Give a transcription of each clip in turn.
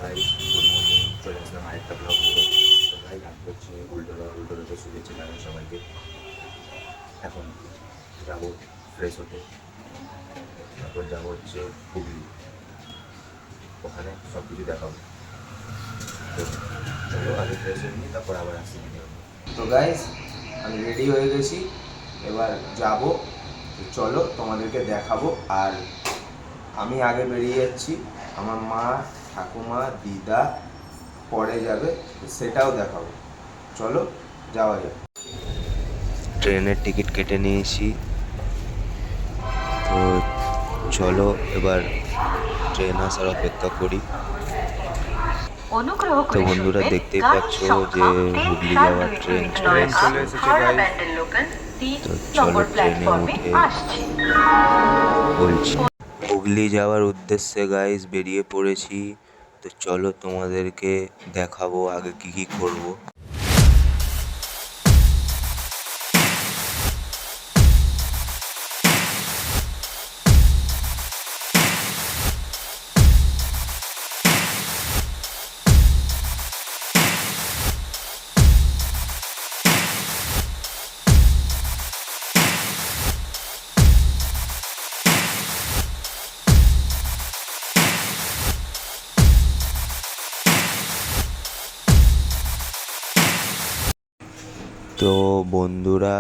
ভাই good morning, চলে আসলাম আরেকটা ব্লগ নিয়ে। তো ভাই আজকে হচ্ছে উল্টো শুভেচ্ছা জানাই সবাইকে। এখন যাবো ফ্রেশ হতে, তারপর যাবো হচ্ছে হুগলি, ওখানে সব কিছু দেখাবো। তো চলো আগে ফ্রেশ হয়ে নিই, তারপর আবার আসি। তো গাইস আমি রেডি হয়ে গেছি, এবার যাব। চলো তোমাদেরকে দেখাবো। আর আমি আগে বেরিয়ে যাচ্ছি, আমার মা ঠাকুমা দিদা পরে যাবে, সেটাও দেখাবো। চলো যাওয়া যাক। ট্রেনের টিকিট কেটে নিয়েছি, তো চলো এবার ট্রেন আসার অপেক্ষা করি। তো বন্ধুরা দেখতেই পাচ্ছ যে হুগলি যাওয়ার ট্রেন চলে এসেছে। তো চলো ট্রেনে উঠে বলছি, হুগলি যাওয়ার উদ্দেশ্যে গাইস বেরিয়ে পড়েছি। তো চলো তোমাদেরকে দেখাবো আগে কি কি করবো। তো বন্ধুরা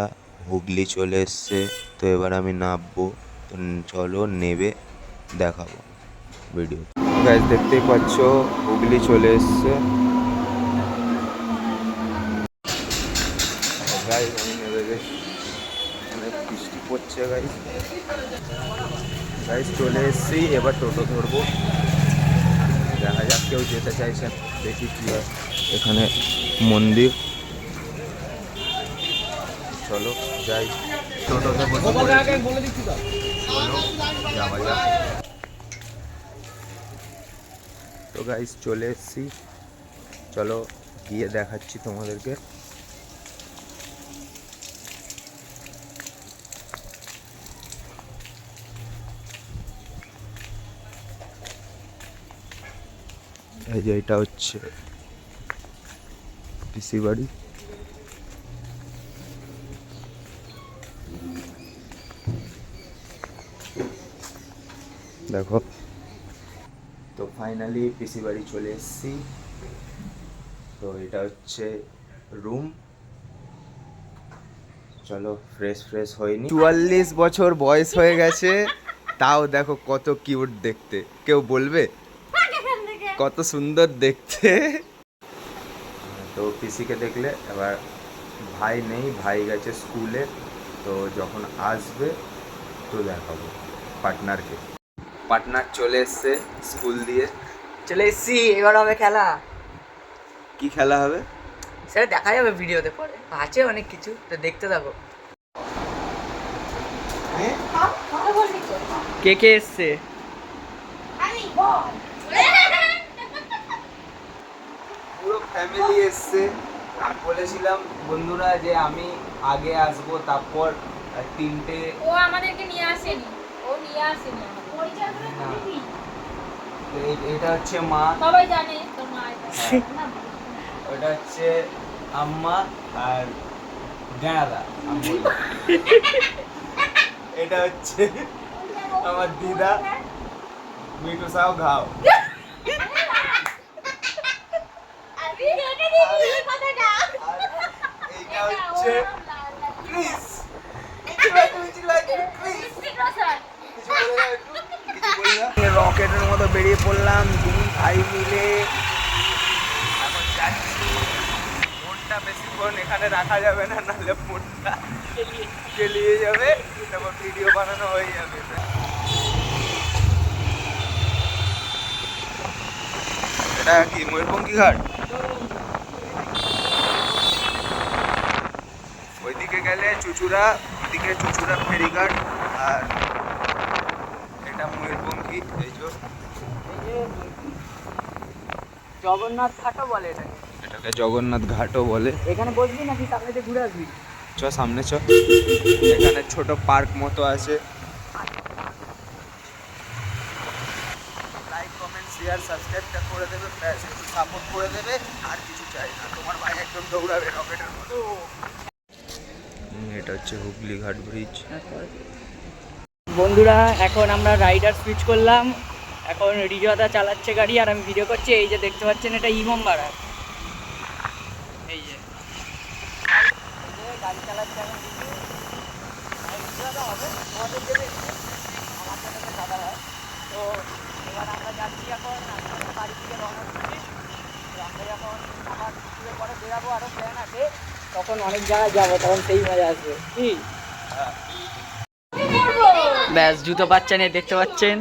হুগলি চলে এসছে, তো এবার আমি নামবো। তো চলো নেবে দেখাবো ভিডিও। গাইস দেখতেই পাচ্ছ হুগলি চলে এসছে। গাইস আমি নেমে গেছি, অনেক বৃষ্টি পড়ছে। গাইস চলে এসছি, এবার টোটো ধরবো। দেখা যাক, কেউ যেতে চাইছেন, দেখি কি হয়। এখানে মন্দির, চলো যাই। টোটোতে বসে পড়েছি, চলো যাওয়া যাক। তো গাইস চলে এসছি, চলো গিয়ে দেখাচ্ছি তোমাদেরকে। এই যে এটা হচ্ছে পিসি বাড়ি। দেখো, তো ফাইনালি পিসি বাড়ি চলে এসেছি। তো এটা হচ্ছে রুম। চলো ফ্রেশ হয়নি, 44 বছর বয়স হয়ে গেছে, তাও দেখো কত কিউট দেখতে। কেউ বলবে কত সুন্দর দেখতে। তো পিসিকে দেখলে, এবার ভাই নেই, ভাই গেছে স্কুলে। তো যখন আসবে তো দেখাবো পার্টনারকে। পার্টনার চলে এসছে স্কুল দিয়ে। চলে এসছি, এবার হবে খেলা। কি খেলা হবে সেটা দেখা যাবে ভিডিওতে পরে, আছে অনেক কিছু, তো দেখতে থাকো। কে কে এসছে? পুরো ফ্যামিলি এসছে। আমি বলেছিলাম বন্ধুরা যে আমি আগে আসবো, তারপর তিনটে। ও আমাদেরকে নিয়ে আসেনি, ও নিয়ে আসেনি আমাদের। পরিচয় করে দিবি? এটা হচ্ছে মা, সবাই জানে তোর মা। ওটা হচ্ছে আম্মা আর গাঁদা। এটা হচ্ছে আমার দিদা, মিঠু সাও ঘাও। এইটা হচ্ছে ক্রিস। রকেটের মতো বেরিয়ে পড়লাম দুই ভাই মিলে। এখন যাচ্ছি, ফোনটা বেশিক্ষণ এখানে রাখা যাবে না, নাহলে ফোনটা কেলিয়ে যাবে, তারপর ভিডিও বানানো হয়ে যাবে। এটা কি ময়ূরপঙ্খী ঘাট? ওইদিকে গেলে চুচুড়া, ওইদিকে চুচুড়া ফেরিঘাট, আর এটা ময়ূরপঙ্খী। এই যে জগন্নাথ ঘাটও বলে এটাকে। এটাকে জগন্নাথ ঘাটও বলে। এখানে বসবি নাকি সামনে দিয়ে ঘুরে আসবি? চ সামনে চ, এখানে ছোট পার্ক মতো আছে। লাইক কমেন্ট শেয়ার সাবস্ক্রাইবটা করে দেবে, ব্যাস একটু সাপোর্ট করে দেবে, আর কিছু চাই না। তোমার ভাই একদম দৌড়াবে রকেটের মতো। এটা হচ্ছে হুগলি ঘাট ব্রিজ। বন্ধুরা এখন আমরা রাইডার সুইচ করলাম, এখন রিজওয়াদা চালাচ্ছে গাড়ি আর আমি ভিডিও করছি। এই যে দেখতে পাচ্ছেন এটা ইমামবাড়া, এই যে গাড়ি চালাচ্ছে এখন রিজওয়াদা হবে তোমাদের দেবে আমার সাথে দাদা হয়। তো এবার আমরা যাচ্ছি এখন বাড়ি থেকে রওনা দিচ্ছি। আমরা যখন আবার স্কুলের পরে বেরাবো, আরও প্ল্যান আছে, তখন অনেক জায়গায় যাবো, তখন সেই মজা আসবে। কি ব্যাস জুতো পাচ্ছেন, এই দেখতে পাচ্ছেন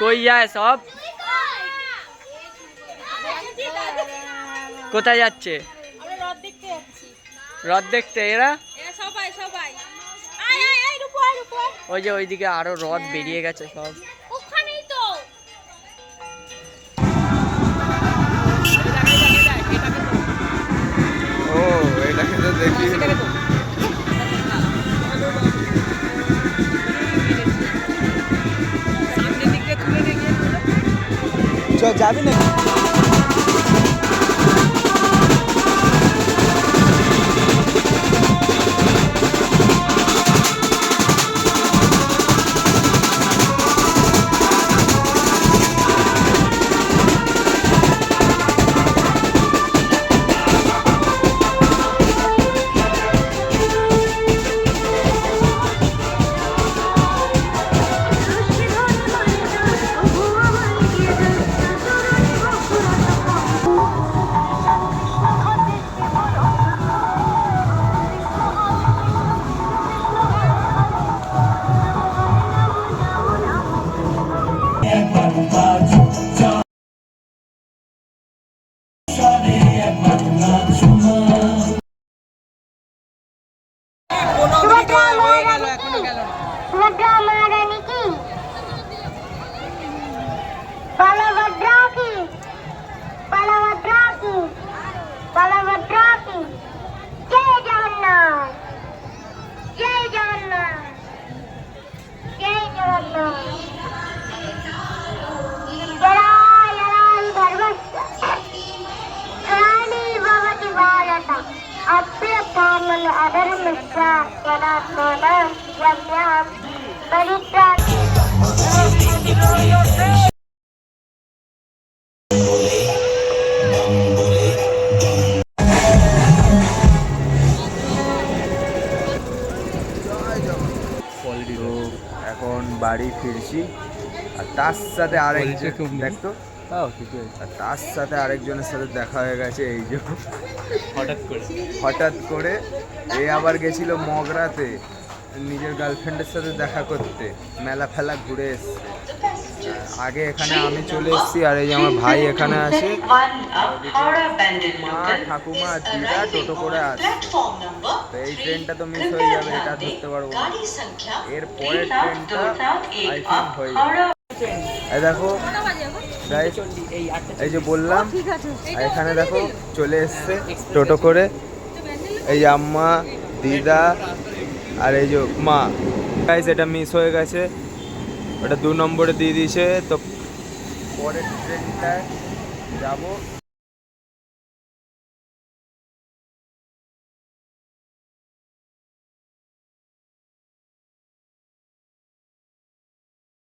কই যায় সব, কোথায় যাচ্ছে? হ্রদ দেখতে এরা ওই যে ওইদিকে আরো হ্রদ বেরিয়ে গেছে সব। ও এটাকে তো দেখি যাবি না? এখন বাড়ি ফিরছি, আর তার সাথে আরেকজন দেখতো, আর তার সাথে আরেকজনের সাথে দেখা হয়ে গেছে। এই যে হঠাৎ করে এ আবার গেছিল মগরাতে নিজের গার্লফ্রেন্ডের সাথে দেখা করতে, মেলা ফেলা ঘুরে এসছে। আগে এখানে আমি চলে এসেছি, আর এই যে আমার ভাই এখানে আছে, মা ঠাকুমা দিদা টোটো করে আসছে। তো এই ট্রেনটা তো মিস হয়ে যাবে, এটা ধরতে পারবো না। এর পরের ট্রেনটা আই থিঙ্ক হয়ে যাবে। এই দেখো গাইস, এই যে বললাম, আর এখানে দেখো চলে এসছে টোটো করে, এই যে আম্মা দিদা আর এই যে মা। গাইস এটা মিস হয়ে গেছে, ওটা 2 নম্বরে দিয়ে দিয়েছে। তো পরের ট্রেনটায় যাবো।